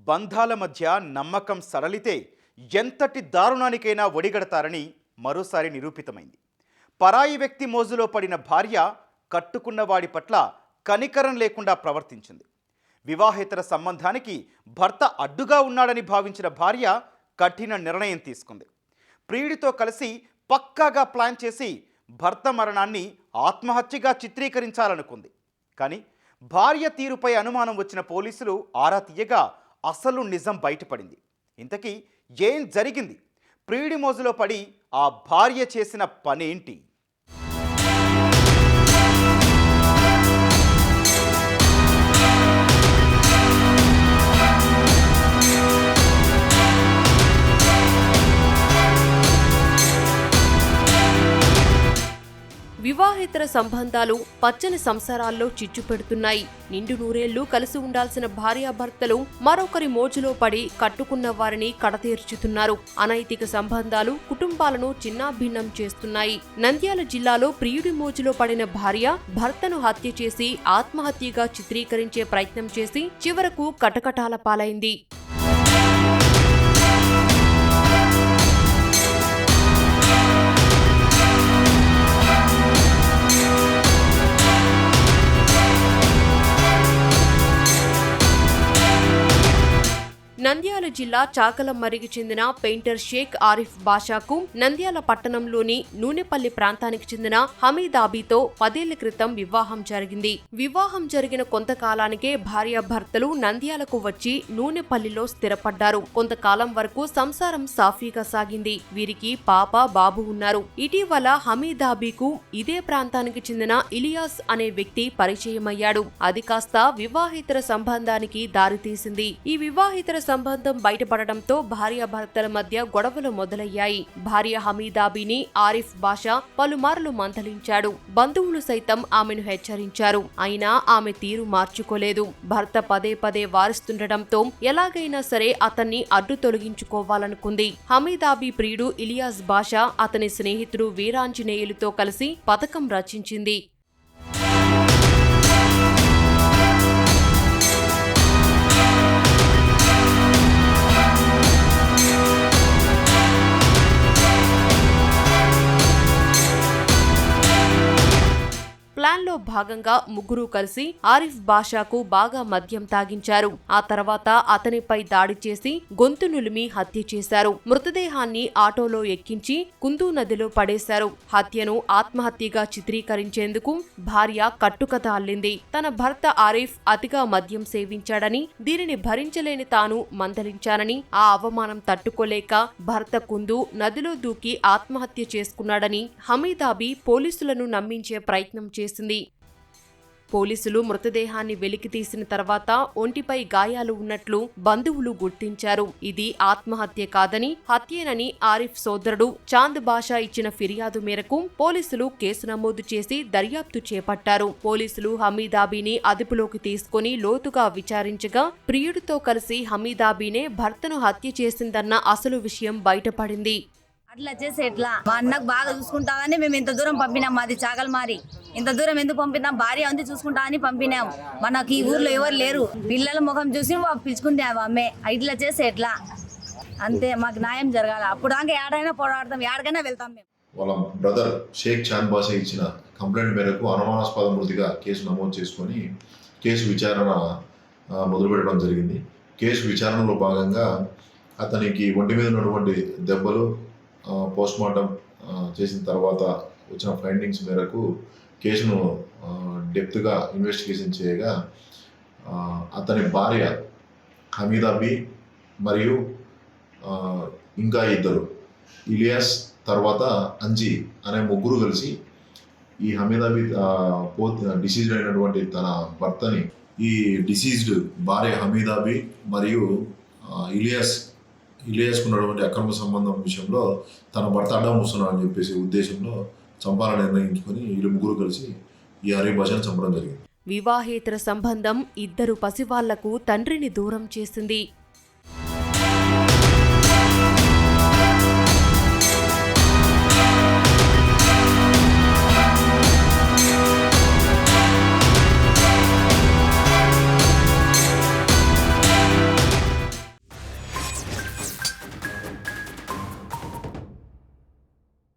బంధాల మధ్య నమ్మకం సడలితే ఎంతటి దారుణానికైనా ఒడిగడతారని మరోసారి నిరూపితమైంది. పరాయి వ్యక్తి మోజులో పడిన భార్య కట్టుకున్న వాడి పట్ల కనికరం లేకుండా ప్రవర్తించింది. వివాహేతర సంబంధానికి భర్త అడ్డుగా ఉన్నాడని భావించిన భార్య కఠిన నిర్ణయం తీసుకుంది. ప్రియుడితో కలిసి పక్కాగా ప్లాన్ చేసి భర్త మరణాన్ని ఆత్మహత్యగా చిత్రీకరించాలనుకుంది. కానీ భార్య తీరుపై అనుమానం వచ్చిన పోలీసులు ఆరా తీయగా అసలు నిజం బయటపడింది. ఇంతకీ ఏం జరిగింది? ప్రియుడి మోజులో పడి ఆ భార్య చేసిన పనేంటి? వివాహేతర సంబంధాలు పచ్చని సంసారాల్లో చిచ్చు పెడుతున్నాయి. నిండు నూరేళ్లు కలిసి ఉండాల్సిన భార్యాభర్తలు మరొకరి మోజులో పడి కట్టుకున్న వారిని కడతీర్చుతున్నారు. అనైతిక సంబంధాలు కుటుంబాలను చిన్నాభిన్నం చేస్తున్నాయి. నంద్యాల జిల్లాలో ప్రియుడి మోజులో పడిన భార్య భర్తను హత్య చేసి ఆత్మహత్యగా చిత్రీకరించే ప్రయత్నం చేసి చివరకు కటకటాల పాలైంది. నంద్యాల జిల్లా చాకలమ్మరికి చెందిన పెయింటర్ షేక్ ఆరిఫ్ బాషాకు నంద్యాల పట్టణంలోని నూనెపల్లి ప్రాంతానికి చెందిన హమీదాబీతో 10 ఏళ్ల క్రితం వివాహం జరిగింది. వివాహం జరిగిన కొంతకాలానికే భార్యాభర్తలు నంద్యాలకు వచ్చి నూనెపల్లిలో స్థిరపడ్డారు. కొంతకాలం వరకు సంసారం సాఫీగా సాగింది. వీరికి పాప బాబు ఉన్నారు. ఇటీవల హమీదాబీకు ఇదే ప్రాంతానికి చెందిన ఇలియాస్ అనే వ్యక్తి పరిచయమయ్యాడు. అది కాస్త వివాహేతర సంబంధానికి దారితీసింది. ఈ వివాహేతర సంబంధం బయటపడడంతో భార్యాభర్తల మధ్య గొడవలు మొదలయ్యాయి. భార్య హమీదాబీని ఆరిఫ్ బాషా పలుమార్లు మందలించాడు. బంధువులు సైతం ఆమెను హెచ్చరించారు. అయినా ఆమె తీరు మార్చుకోలేదు. భర్త పదే పదే వారిస్తుండటంతో ఎలాగైనా సరే అతన్ని అడ్డు తొలగించుకోవాలనుకుంది. హమీదాబీ ప్రియుడు ఇలియాస్ బాషా అతని స్నేహితుడు వీరాంజనేయులతో కలిసి పథకం రచించింది. ప్లాన్లో భాగంగా ముగ్గురు కలిసి ఆరిఫ్ బాషాకు బాగా మద్యం తాగించారు. ఆ తర్వాత అతనిపై దాడి చేసి గొంతు నులిమి హత్య చేశారు. మృతదేహాన్ని ఆటోలో ఎక్కించి కుందూ నదిలో పడేశారు. హత్యను ఆత్మహత్యగా చిత్రీకరించేందుకు భార్య కట్టుకథ అల్లింది. తన భర్త ఆరిఫ్ అతిగా మద్యం సేవించాడని, దీనిని భరించలేని తాను మందలించానని, ఆ అవమానం తట్టుకోలేక భర్త కుందూ నదిలో దూకి ఆత్మహత్య చేసుకున్నాడని హమీదాబీ పోలీసులను నమ్మించే ప్రయత్నం చేసింది. పోలీసులు మృతదేహాన్ని వెలికి తీసిన తర్వాత ఒంటిపై గాయాలు ఉన్నట్లు బంధువులు గుర్తించారు. ఇది ఆత్మహత్య కాదని హత్యేనని ఆరిఫ్ సోదరుడు చాంద్ బాషా ఇచ్చిన ఫిర్యాదు మేరకు పోలీసులు కేసు నమోదు చేసి దర్యాప్తు చేపట్టారు. పోలీసులు హమీదాబీని అదుపులోకి తీసుకుని లోతుగా విచారించగా ప్రియుడితో కలిసి హమీదాబీనే భర్తను హత్య చేసిందన్న అసలు విషయం బయటపడింది. అట్లా చేసి ఎట్లా మా అన్నకు బాగా చూసుకుంటామని మేము ఇంత దూరం పంపినాం. మాది చాకల్మారి. ఇంత దూరం ఎందుకు పంపినాం? భార్య ఉంది చూసుకుంటా అని పంపినాం. మనకి ఈ ఊర్లో ఎవరు లేరు. పిల్లల ముఖం చూసి పిలుచుకుంటే అమ్మే ఇట్లా చేసి ఎట్లా? అంతే, మాకు న్యాయం జరగాలి. అప్పుడు దాకా ఏడైనా పోరాడతాం, ఏడకైనా వెళ్తాం. మేము వాళ్ళ బ్రదర్ షేక్ చాంద్ బాషా ఇచ్చిన కంప్లైంట్ మేరకు అనుమానాస్పద మృతిగా కేసు నమోదు చేసుకొని కేసు విచారణ మొదలుపెట్టడం జరిగింది. కేసు విచారణలో భాగంగా అతనికి ఒంటి మీద ఉన్నటువంటి దెబ్బలు పోస్ట్మార్టం చేసిన తర్వాత వచ్చిన ఫైండింగ్స్ మేరకు కేసును డెప్త్గా ఇన్వెస్టిగేషన్ చేయగా అతని భార్య హమీదాబీ మరియు ఇంకా ఇద్దరు ఇలియాస్ తర్వాత అంజీ అనే ముగ్గురు కలిసి ఈ హమీదాబీ డిసీజ్డ్ అయినటువంటి తన భర్తని, ఈ డిసీజ్డ్ భార్య హమీదాబీ మరియు ఇలియాస్కు ఉన్నటువంటి అక్రమ సంబంధం విషయంలో తన భర్త అడ్డం వస్తున్నాడు అని చెప్పేసి ఉద్దేశంలో చంపాలని నిర్ణయించుకొని వీళ్ళు ముగ్గురు కలిసి ఈ ఆరిఫ్ బాషాను చంపడం జరిగింది. వివాహేతర సంబంధం ఇద్దరు పసివాళ్లకు తండ్రిని దూరం చేసింది.